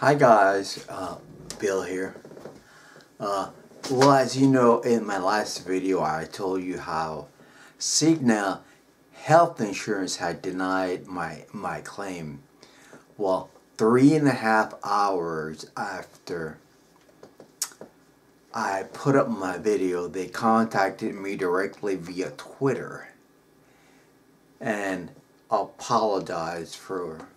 Hi guys, Bill here. Well, as you know, in my last video I told you how CIGNA health insurance had denied my claim. Well, 3.5 hours after I put up my video, they contacted me directly via Twitter and apologized for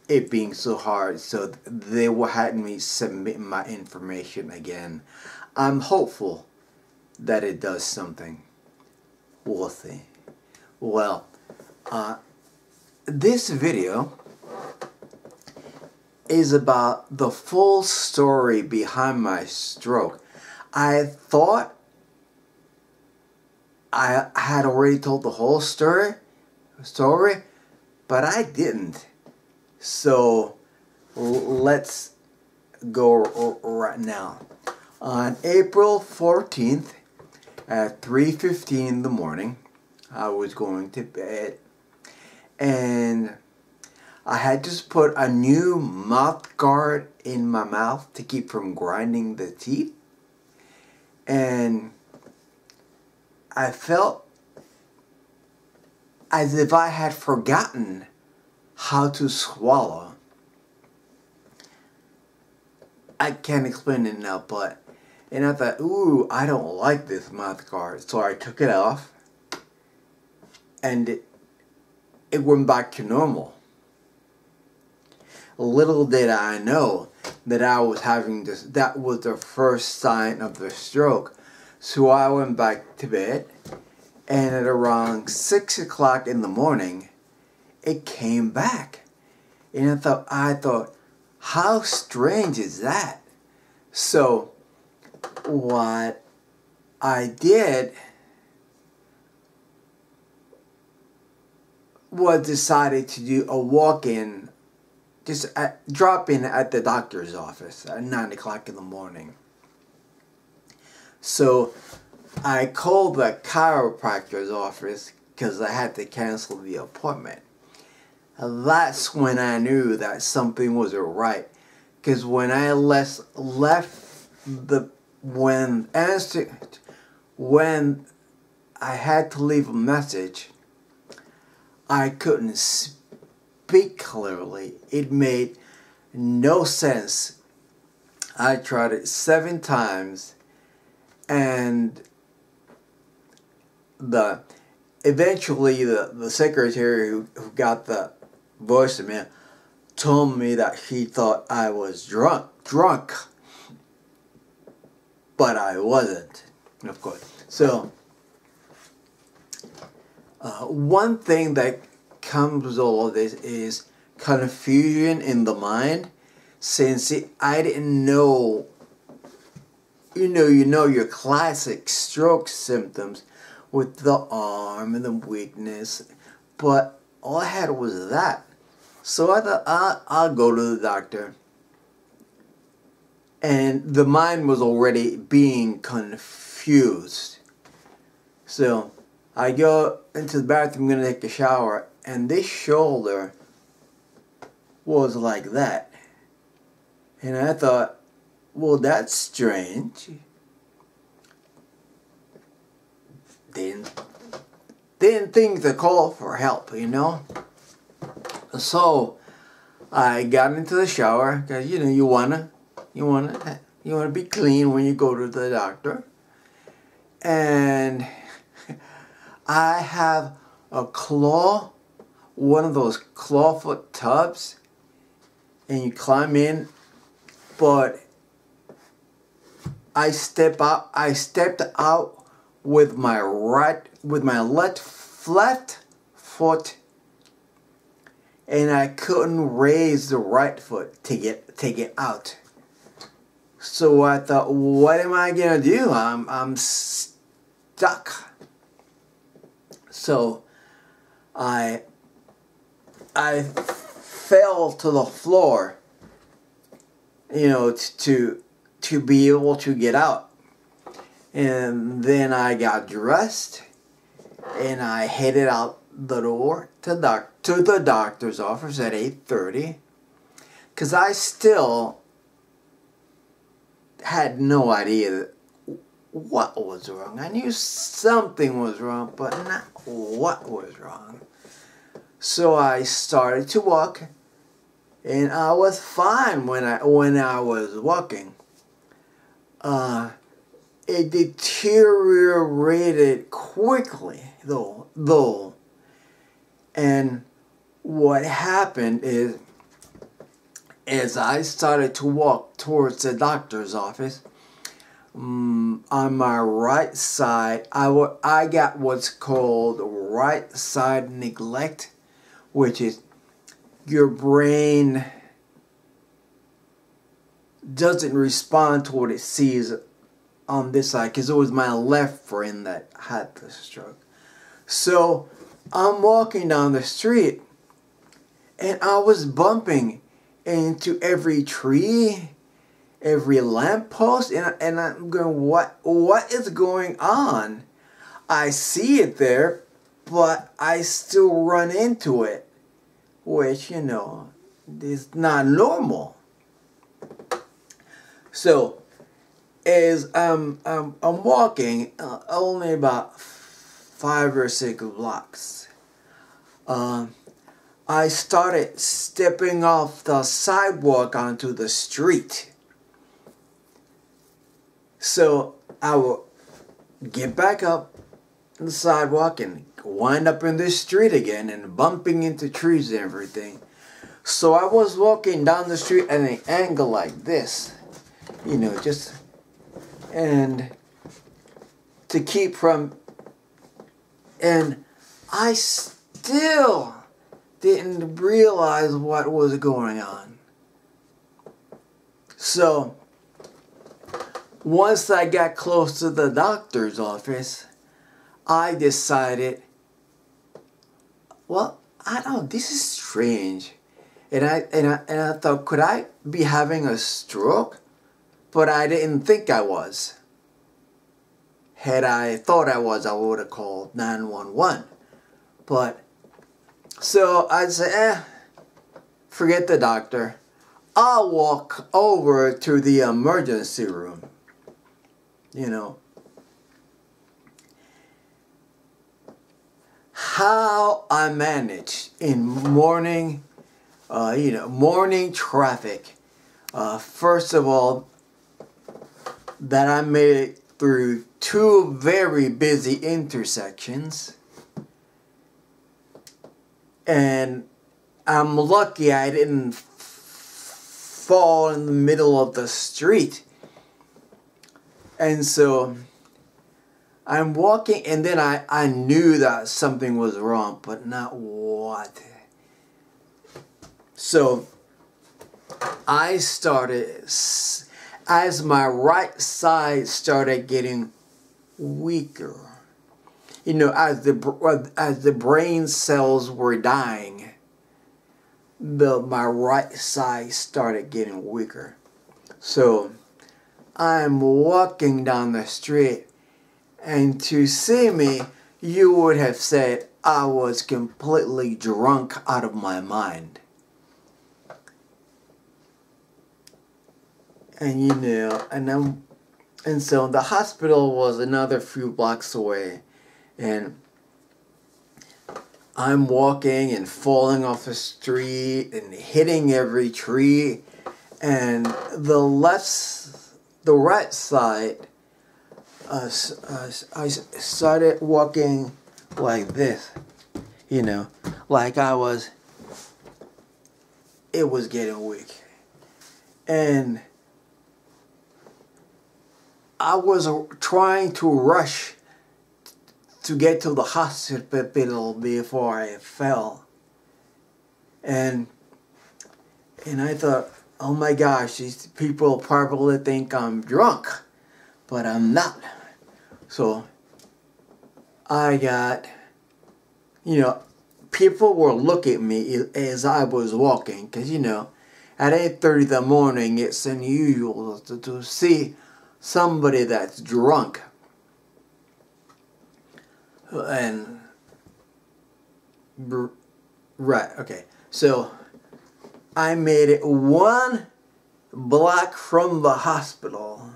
it being so hard, so they had me submit my information again. I'm hopeful that it does something. We'll see. Well, this video is about the full story behind my stroke. I thought I had already told the whole story, but I didn't. So let's go right now. On April 14th at 3:15 in the morning, I was going to bed and I had just put a new mouth guard in my mouth to keep from grinding the teeth, and I felt as if I had forgotten how to swallow. I can't explain it now, and I thought, ooh, I don't like this mouth guard. So I took it off and it went back to normal. Little did I know that I was having this, that was the first sign of the stroke. So I went back to bed, and at around 6 o'clock in the morning, it came back. And I thought, how strange is that? So what I did was decided to do a walk-in, just drop in at the doctor's office at 9 o'clock in the morning. So I called the chiropractor's office because I had to cancel the appointment. That's when I knew that something wasn't right, because when I when I had to leave a message, I couldn't speak clearly. It made no sense. I tried it 7 times, and eventually the secretary who got the voicemail told me that she thought I was drunk, but I wasn't, of course. So one thing that comes with all of this is confusion in the mind, since I didn't know, you know your classic stroke symptoms with the arm and the weakness, but all I had was that. So I thought, I'll go to the doctor. And the mind was already being confused. So I go into the bathroom, going to take a shower, and this shoulder was like that. And I thought, well, that's strange. Didn't think to call for help, you know. So I got into the shower, because you wanna be clean when you go to the doctor. And I have one of those clawfoot tubs, and you climb in, but I stepped out with my left foot, and I couldn't raise the right foot to get out. So I thought, what am I gonna do? I'm stuck. So I fell to the floor, to be able to get out. And then I got dressed and I headed out the door to the doctor's office at 8:30. because I still had no idea what was wrong. I knew something was wrong, but not what was wrong. So I started to walk, and I was fine when I was walking. It deteriorated quickly, though. And what happened is, as I started to walk towards the doctor's office, on my right side, I got what's called right side neglect, which is your brain doesn't respond to what it sees on this side, because it was my left brain that had the stroke. So I'm walking down the street, and I was bumping into every tree, every lamppost, and I'm going, what is going on? I see it there, but I still run into it, which, you know, is not normal. So as I'm walking only about 5 or 6 blocks, I started stepping off the sidewalk onto the street. So I will get back up the sidewalk and wind up in the street again and bumping into trees and everything. So I was walking down the street at an angle like this, you know, just, and to keep from, and I still didn't realize what was going on. So once I got close to the doctor's office, I decided, well, I don't know, this is strange. And I thought, could I be having a stroke? But I didn't think I was. Had I thought I was, I would have called 911. But, so I said, forget the doctor. I'll walk over to the emergency room. You know. How I managed in morning, morning traffic. First of all, that I made it through 2 very busy intersections. And I'm lucky I didn't fall in the middle of the street. And so I'm walking, and then I knew that something was wrong, but not what. So I started, as my right side started getting weaker, you know, as the brain cells were dying, my right side started getting weaker. So I'm walking down the street, and to see me, you would have said I was completely drunk out of my mind. And you know, and so the hospital was another few blocks away, and I'm walking and falling off the street and hitting every tree, and the right side, I started walking like this, you know, like it was getting weak, and I was trying to rush to get to the hospital before I fell. And I thought, oh my gosh, these people probably think I'm drunk, but I'm not. So I got, you know, people were looking at me as I was walking, because, you know, at 8:30 in the morning, it's unusual to see somebody that's drunk. And right, okay, so I made it 1 block from the hospital,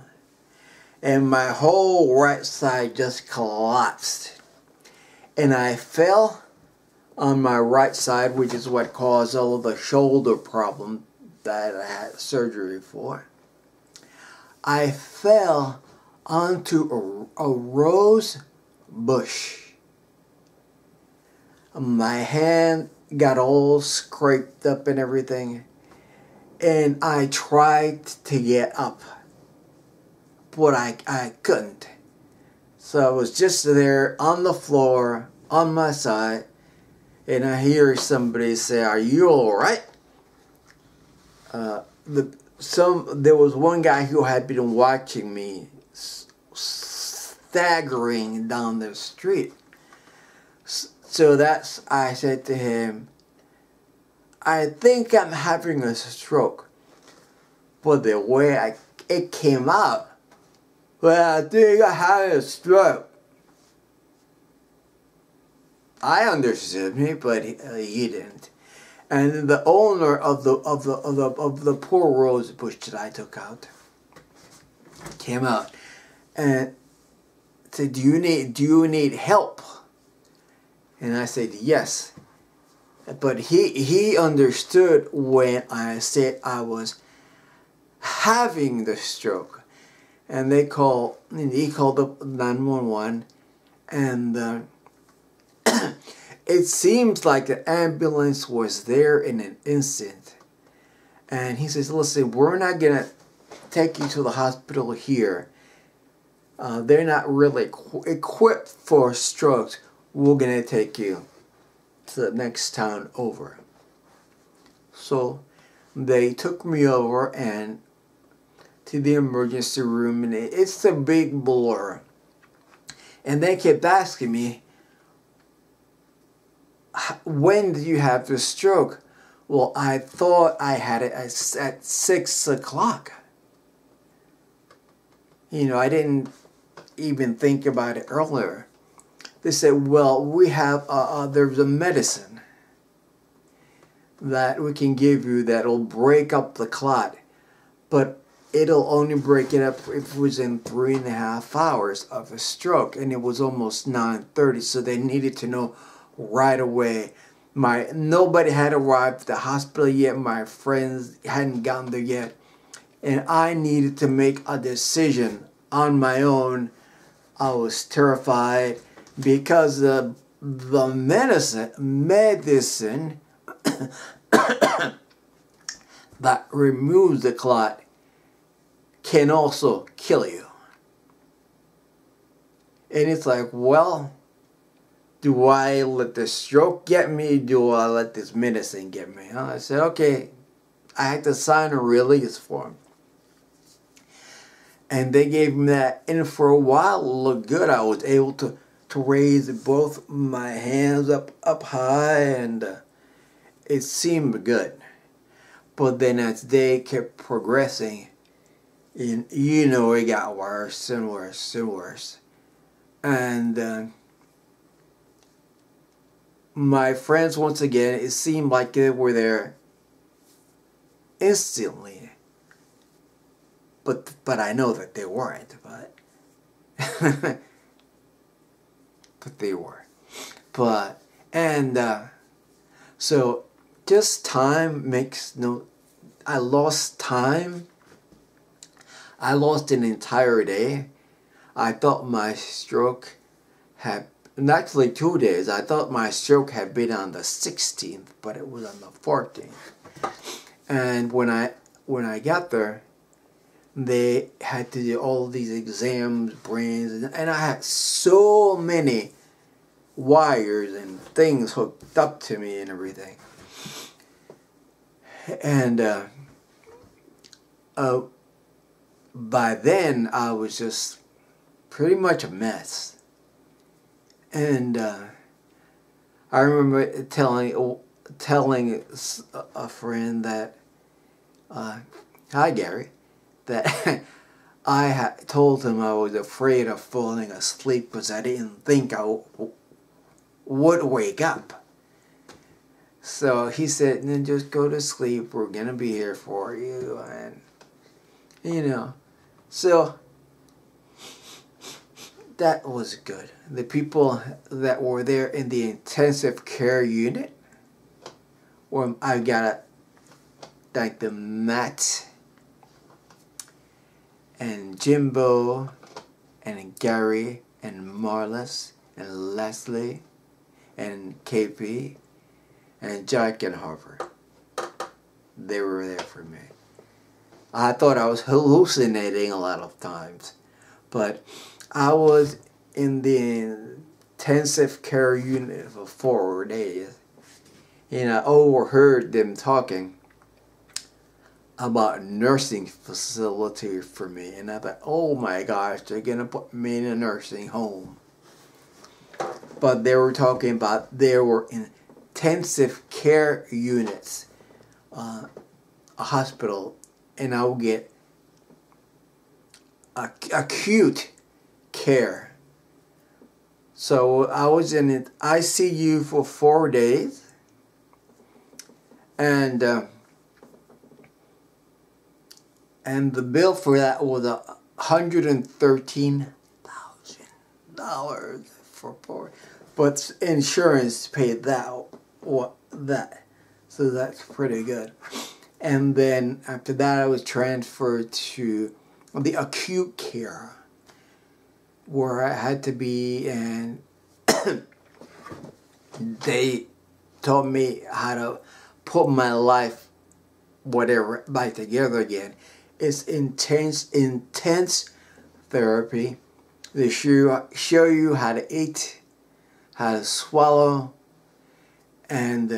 and my whole right side just collapsed. And I fell on my right side, which is what caused all of the shoulder problem that I had surgery for. I fell onto a rose bush. My hand got all scraped up and everything, and I tried to get up, but I couldn't. So I was just there on the floor on my side, and I hear somebody say, "Are you all right?" There was one guy who had been watching me staggering down the street. So I said to him, "I think I'm having a stroke." But the way it came out, "Well, I think I had a stroke." I understood me, but he didn't. And the owner of the poor rose bush that I took out came out and said, "Do you need help?" And I said, "Yes." But he understood when I said I was having the stroke, and he called up 911, and it seems like the ambulance was there in an instant. And he says, "Listen, we're not gonna take you to the hospital here. They're not really equipped for strokes. We're gonna take you to the next town over." So they took me over and to the emergency room, and it's a big blur. And they kept asking me, "When did you have the stroke?" Well, I thought I had it at 6 o'clock. I didn't even think about it earlier. They said, "Well, we have there's a medicine that we can give you that'll break up the clot, but it'll only break it up if it was in 3.5 hours of a stroke." And it was almost 9:30, so they needed to know right away. Nobody had arrived at the hospital yet. My friends hadn't gotten there yet, and I needed to make a decision on my own. I was terrified because the medicine that removes the clot can also kill you. And it's like, well, do I let the stroke get me? Do I let this medicine get me? I said, okay. I had to sign a release form. And they gave me that. And for a while, it looked good. I was able to raise both my hands up high, and it seemed good. But then as they kept progressing, it got worse and worse and worse. And my friends, once again, it seemed like they were there instantly. But I know that they weren't, but but they were. So just time makes no. I lost time. I lost an entire day. I thought my stroke had, actually 2 days. I thought my stroke had been on the 16th, but it was on the 14th. And when I got there, they had to do all these exams, brains, and I had so many wires and things hooked up to me and everything. And by then, I was just pretty much a mess. And I remember telling a friend that, hi Gary, that I had told him I was afraid of falling asleep because I didn't think I would wake up. So he said, then just go to sleep. We're going to be here for you. And, you know, so that was good. The people that were there in the intensive care unit, where I got to thank the Matt and Jimbo and Gary and Marlis and Leslie and KP and Jack and Harper. They were there for me. I thought I was hallucinating a lot of times, but I was in the intensive care unit for 4 days, and I overheard them talking about nursing facility for me, and I thought, oh my gosh, they're gonna put me in a nursing home. But they were talking about there were intensive care units, a hospital, and I would get acute care. So I was in it ICU for 4 days, and the bill for that was $113,000 for 4. But insurance paid that, so that's pretty good. And then after that, I was transferred to the acute care, where I had to be, and they taught me how to put my life, whatever, back together again. It's intense therapy. They show you how to eat, how to swallow, and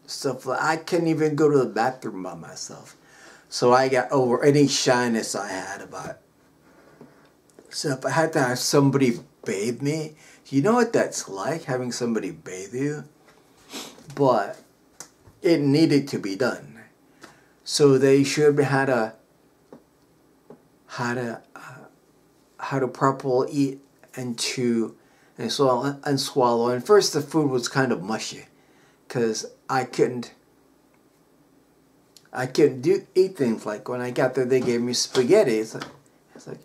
stuff like I couldn't even go to the bathroom by myself. So I got over any shyness I had about it. So if I had to have somebody bathe me, you know what that's like, having somebody bathe you? But it needed to be done. So they showed me how to properly eat and chew and swallow. And first the food was kind of mushy, because I couldn't eat things. Like when I got there, they gave me spaghetti. It's like,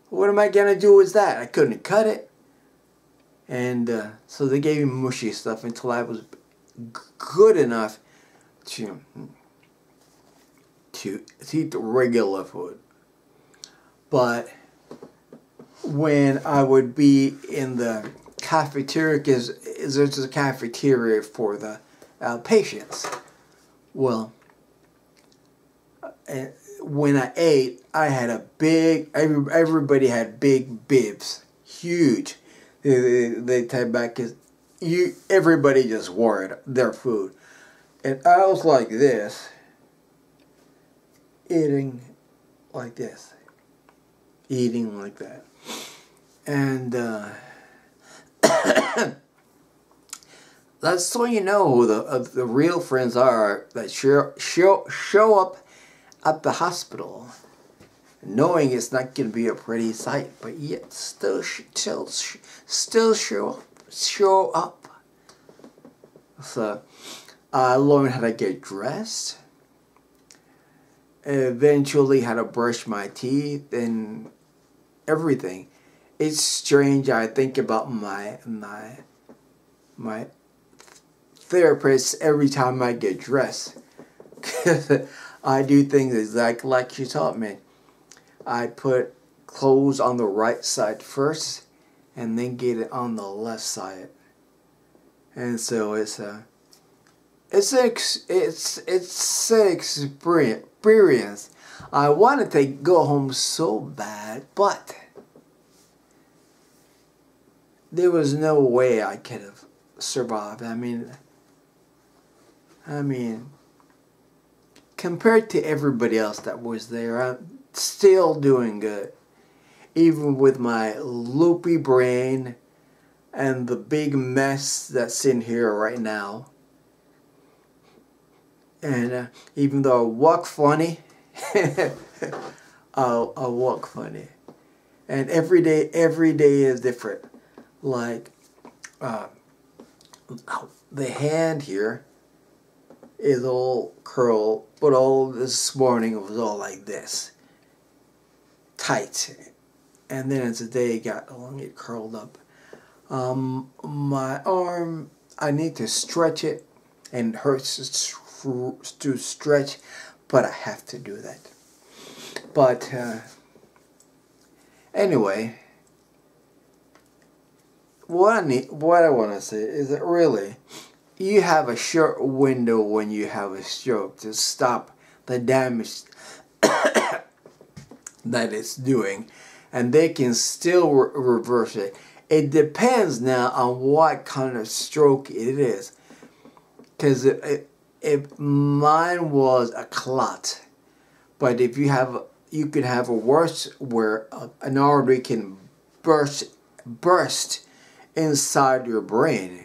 what am I gonna do with that? I couldn't cut it, and so they gave me mushy stuff until I was good enough to eat the regular food. But when I would be in the cafeteria, because there's a cafeteria for the patients. Well, when I ate, I had a big, everybody had big bibs, huge. They tied back, because everybody just wanted their food. And I was like this, eating like this, eating like that. And that's so you know who the real friends are, that show up at the hospital, knowing it's not going to be a pretty sight, but yet still show up. So I learned how to get dressed, eventually how to brush my teeth and everything. It's strange. I think about my therapist every time I get dressed. I do things exactly like she taught me. I put clothes on the right side first, and then get it on the left side. And so it's an experience. I wanted to go home so bad, but there was no way I could have survived. I mean, compared to everybody else that was there, I'm still doing good. Even with my loopy brain and the big mess that's in here right now. And even though I walk funny, I'll walk funny. And every day is different. Like, the hand here is all curled, but all this morning it was all like this, tight, and then as the day got along, it curled up. My arm, I need to stretch it, and it hurts to stretch, but I have to do that. But anyway, what I want to say is that really, you have a short window when you have a stroke to stop the damage that it's doing, and they can still reverse it. It depends now on what kind of stroke it is, because if mine was a clot, but if you could have a worse where an artery can burst inside your brain.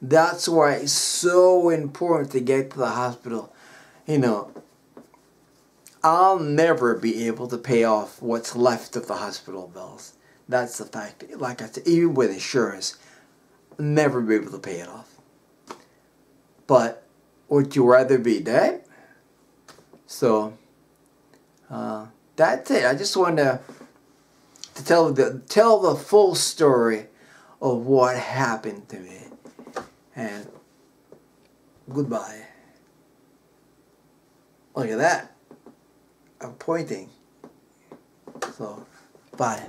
That's why it's so important to get to the hospital. You know, I'll never be able to pay off what's left of the hospital bills. That's the fact. Like I said, even with insurance, I'll never be able to pay it off. But would you rather be dead? So that's it. I just wanted to tell the full story of what happened to me. And goodbye. Look at that. I'm pointing. So, bye.